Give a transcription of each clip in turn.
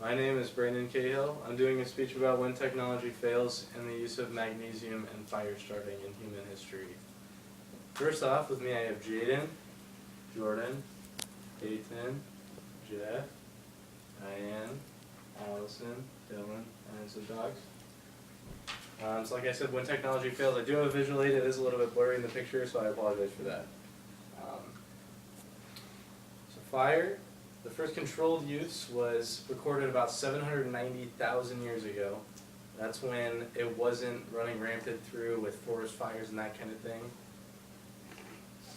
My name is Brandon Cahill. I'm doing a speech about when technology fails and the use of magnesium and fire starting in human history. First off, with me I have Jaden, Jordan, Peyton, Jeff, Diane, Allison, Dylan, and some dogs. So like I said, when technology fails, I do have a visual aid. It is a little bit blurry in the picture, so I apologize for that. So fire, the first controlled use was recorded about 790,000 years ago. That's when it wasn't running rampant through with forest fires and that kind of thing.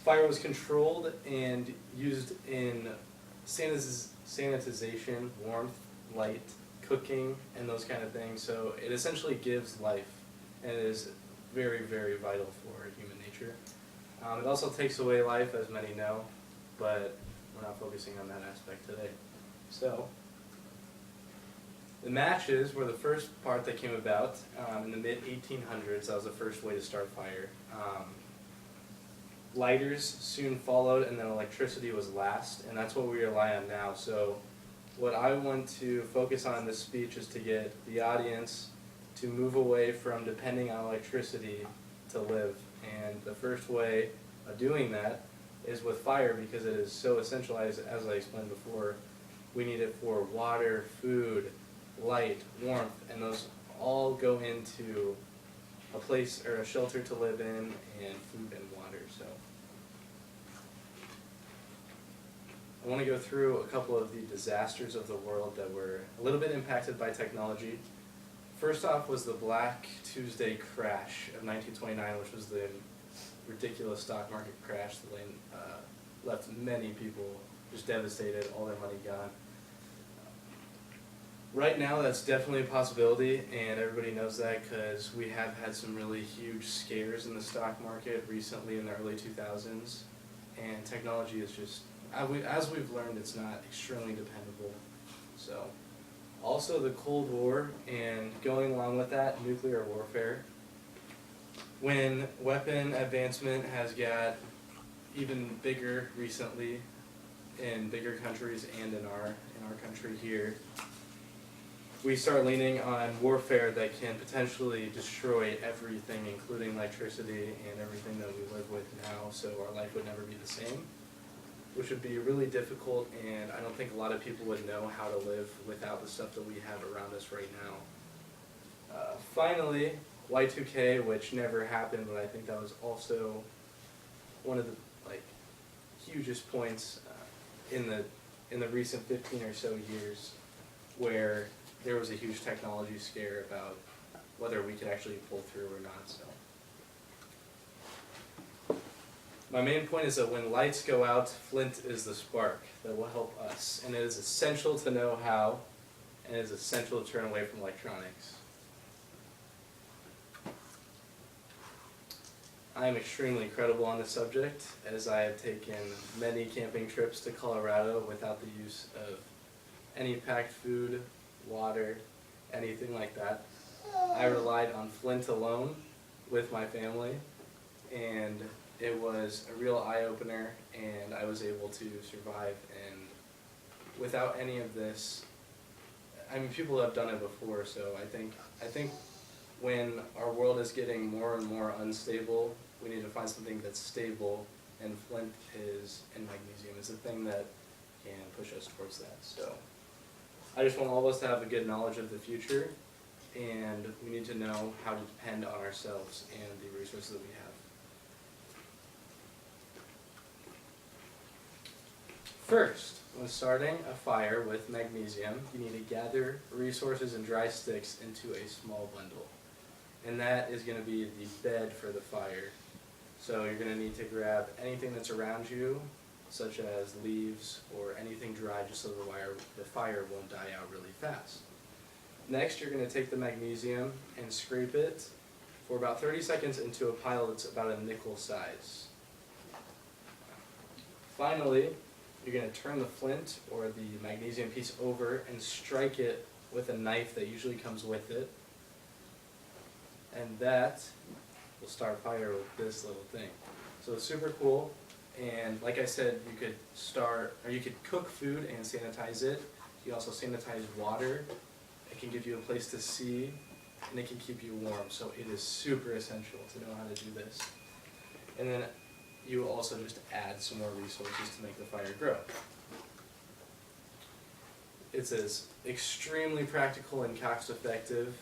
Fire was controlled and used in sanitization, warmth, light, cooking, and those kind of things. So it essentially gives life, and it is very, very vital for human nature. It also takes away life, as many know, but we're not focusing on that aspect today. So the matches were the first part that came about in the mid-1800s. That was the first way to start fire. Lighters soon followed, and then electricity was last, and that's what we rely on now. So what I want to focus on in this speech is to get the audience to move away from depending on electricity to live. And the first way of doing that is with fire, because it is so essential, as I explained before. We need it for water, food, light, warmth, and those all go into a place or a shelter to live in, and food and water. So I want to go through a couple of the disasters of the world that were a little bit impacted by technology. First off was the Black Tuesday crash of 1929, which was the ridiculous stock market crash that left many people just devastated, all their money gone. Right now, that's definitely a possibility, and everybody knows that because we have had some really huge scares in the stock market recently in the early 2000s, and technology is just, as we've learned, it's not extremely dependable. So, also the Cold War, and going along with that, nuclear warfare. When weapon advancement has got even bigger recently in bigger countries and in our country here, we start leaning on warfare that can potentially destroy everything, including electricity and everything that we live with now, so our life would never be the same, which would be really difficult, and I don't think a lot of people would know how to live without the stuff that we have around us right now. Finally, Y2K, which never happened, but I think that was also one of the hugest points in the recent 15 or so years, where there was a huge technology scare about whether we could actually pull through or not. So my main point is that when lights go out, flint is the spark that will help us, and it is essential to know how, and it is essential to turn away from electronics. I am extremely credible on this subject, as I have taken many camping trips to Colorado without the use of any packed food, water, anything like that. I relied on flint alone with my family, and it was a real eye-opener, and I was able to survive. And without any of this, I mean, people have done it before, so I think when our world is getting more and more unstable, we need to find something that's stable, and flint and magnesium is the thing that can push us towards that. So I just want all of us to have a good knowledge of the future, and we need to know how to depend on ourselves and the resources that we have. First, when starting a fire with magnesium, you need to gather resources and dry sticks into a small bundle. And that is going to be the bed for the fire. So you're going to need to grab anything that's around you, such as leaves or anything dry, just so the fire won't die out really fast. Next, you're going to take the magnesium and scrape it for about 30 seconds into a pile that's about a nickel size. Finally, you're going to turn the flint or the magnesium piece over and strike it with a knife that usually comes with it. And that will start fire with this little thing. So it's super cool, and like I said, you could cook food and sanitize it. You also sanitize water. It can give you a place to see, and it can keep you warm. So it is super essential to know how to do this. And then you also just add some more resources to make the fire grow. It's as extremely practical and cost effective.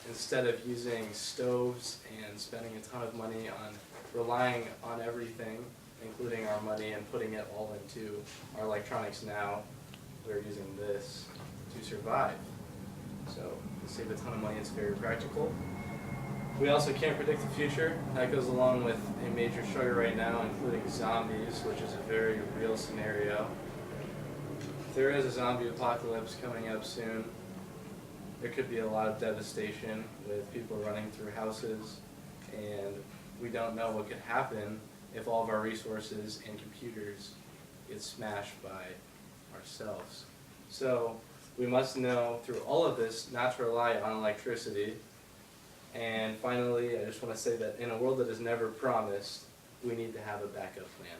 Instead of using stoves and spending a ton of money on relying on everything, including our money, and putting it all into our electronics now, we're using this to survive. So to save a ton of money, it's very practical. We also can't predict the future. That goes along with a major struggle right now, including zombies, which is a very real scenario. If there is a zombie apocalypse coming up soon, there could be a lot of devastation with people running through houses, and we don't know what could happen if all of our resources and computers get smashed by ourselves. So we must know through all of this not to rely on electricity. And finally, I just want to say that in a world that is never promised, we need to have a backup plan.